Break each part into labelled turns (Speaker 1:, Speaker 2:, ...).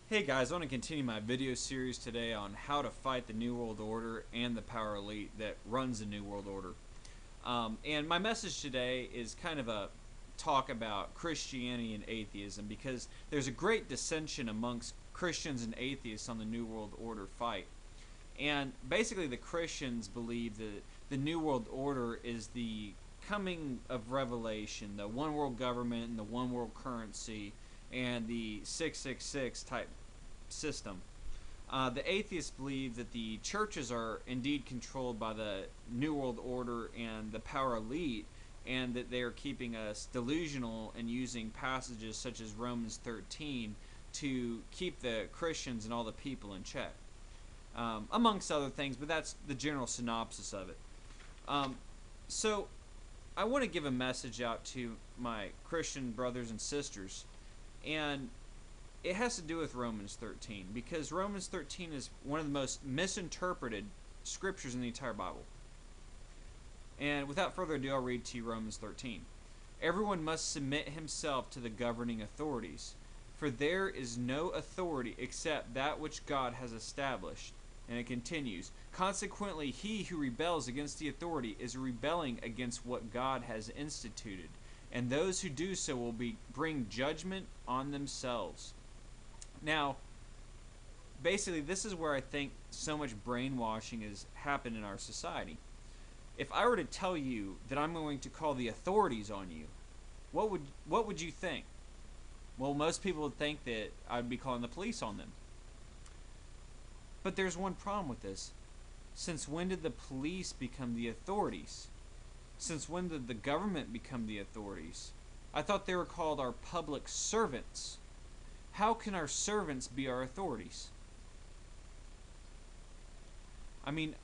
Speaker 1: Hey guys, I want to continue my video series today on how to fight the New World Order and the power elite that runs the New World Order. And my message today is kind of a talk about Christianity and atheism, because there's a great dissension amongst Christians and atheists on the New World Order fight. And basically the Christians believe that the New World Order is the coming of revelation, the one world government and the one world currency and the 666 type system. The atheists believe that the churches are indeed controlled by the New World Order and the power elite, and that they are keeping us delusional and using passages such as Romans 13 to keep the Christians and all the people in check. Amongst other things, but that's the general synopsis of it. So I want to give a message out to my Christian brothers and sisters, and it has to do with Romans 13, because Romans 13 is one of the most misinterpreted scriptures in the entire Bible. And without further ado, I'll read to you Romans 13. Everyone must submit himself to the governing authorities, for there is no authority except that which God has established. And it continues, consequently, he who rebels against the authority is rebelling against what God has instituted, and those who do so will bring judgment on themselves. Now, basically, this is where I think so much brainwashing has happened in our society. If I were to tell you that I'm going to call the authorities on you, what would you think? Well, most people would think that I'd be calling the police on them. But there's one problem with this. Since when did the police become the authorities? Since when did the government become the authorities? I thought they were called our public servants. How can our servants be our authorities? I mean,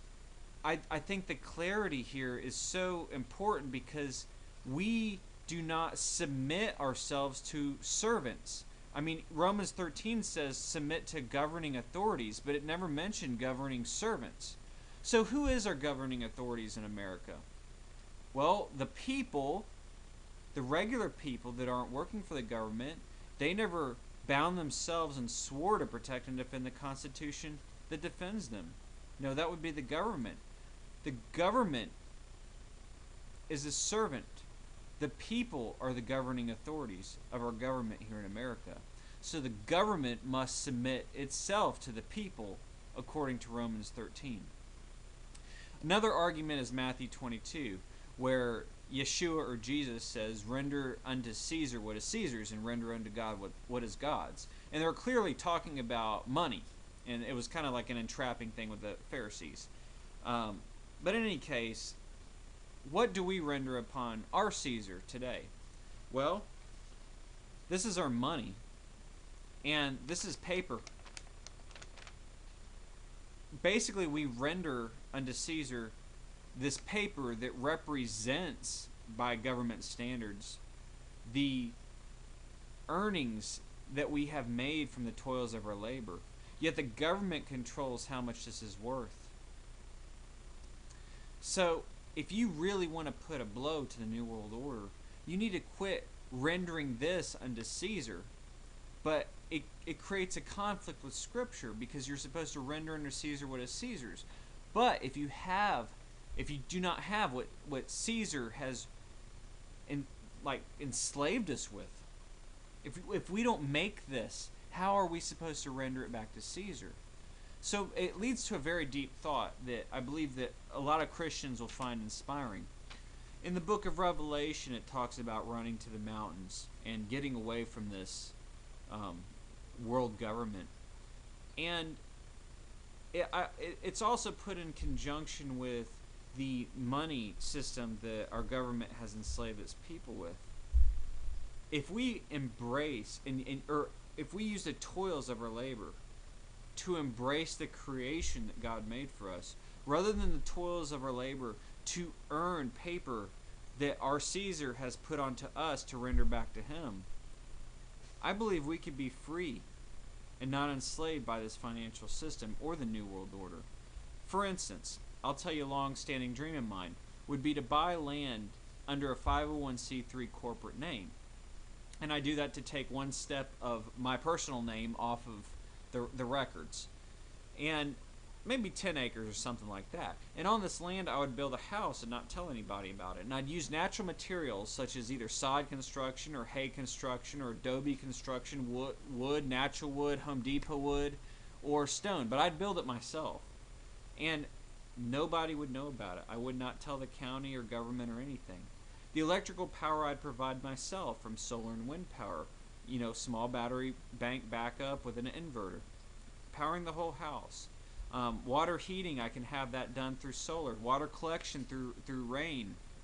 Speaker 1: I think the clarity here is so important, because we do not submit ourselves to servants. I mean, Romans 13 says submit to governing authorities, but it never mentioned governing servants. So who is our governing authorities in America? Well, the people, the regular people that aren't working for the government, they never bound themselves and swore to protect and defend the Constitution that defends them. No, that would be the government. The government is a servant. The people are the governing authorities of our government here in America. So the government must submit itself to the people according to Romans 13. Another argument is Matthew 22, where Yeshua or Jesus says, render unto Caesar what is Caesar's and render unto God what is God's. And they're clearly talking about money. And it was kind of like an entrapping thing with the Pharisees. But in any case, what do we render upon our Caesar today? Well, this is our money. And this is paper. Basically, we render unto Caesar this paper that represents, by government standards, the earnings that we have made from the toils of our labor. Yet the government controls how much this is worth. So, if you really want to put a blow to the New World Order, you need to quit rendering this unto Caesar. But it creates a conflict with Scripture, because you're supposed to render unto Caesar what is Caesar's. But if you do not have what Caesar has enslaved us with, if we don't make this, how are we supposed to render it back to Caesar? So it leads to a very deep thought that I believe that a lot of Christians will find inspiring. In the book of Revelation, it talks about running to the mountains and getting away from this world government. And it's also put in conjunction with the money system that our government has enslaved its people with. If we embrace or if we use the toils of our labor to embrace the creation that God made for us, rather than the toils of our labor to earn paper that our Caesar has put onto us to render back to him, I believe we could be free and not enslaved by this financial system or the New World Order. For instance, I'll tell you a long-standing dream of mine would be to buy land under a 501c3 corporate name. And I do that to take one step of my personal name off of the records, and maybe 10 acres or something like that. And on this land, I would build a house and not tell anybody about it. And I'd use natural materials such as either sod construction or hay construction or adobe construction, natural wood, Home Depot wood, or stone. But I'd build it myself. And nobody would know about it. I would not tell the county or government or anything. The electrical power I'd provide myself from solar and wind power. Small battery bank backup with an inverter. Powering the whole house. Water heating, I can have that done through solar. Water collection through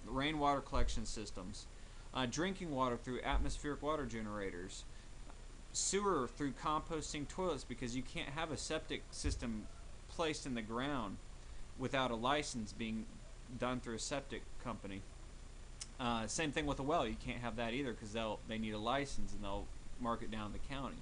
Speaker 1: rainwater collection systems. Drinking water through atmospheric water generators. Sewer through composting toilets, because you can't have a septic system placed in the ground without a license being done through a septic company. Same thing with a well. You can't have that either because they need a license and they'll mark it down to the county.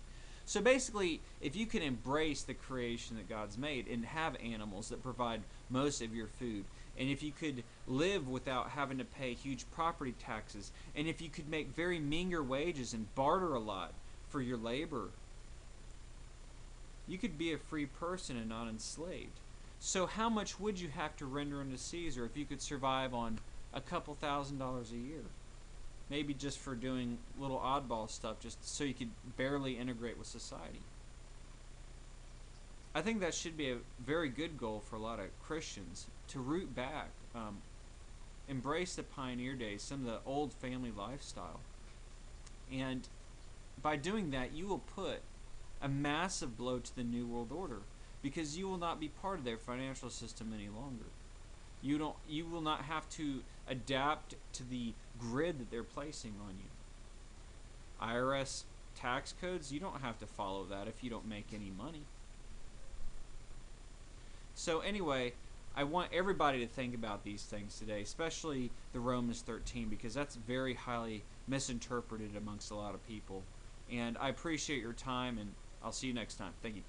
Speaker 1: So basically, if you can embrace the creation that God's made and have animals that provide most of your food, and if you could live without having to pay huge property taxes, and if you could make very meager wages and barter a lot for your labor, you could be a free person and not enslaved. So how much would you have to render unto Caesar if you could survive on a couple $1,000s a year? Maybe just for doing little oddball stuff, just so you could barely integrate with society. I think that should be a very good goal for a lot of Christians, to root back, embrace the pioneer days, some of the old family lifestyle. And by doing that, you will put a massive blow to the New World Order, because you will not be part of their financial system any longer. You will not have to adapt to the grid that they're placing on you. IRS tax codes, you don't have to follow that if you don't make any money. So anyway, I want everybody to think about these things today, especially the Romans 13, because that's very highly misinterpreted amongst a lot of people. And I appreciate your time, and I'll see you next time. Thank you.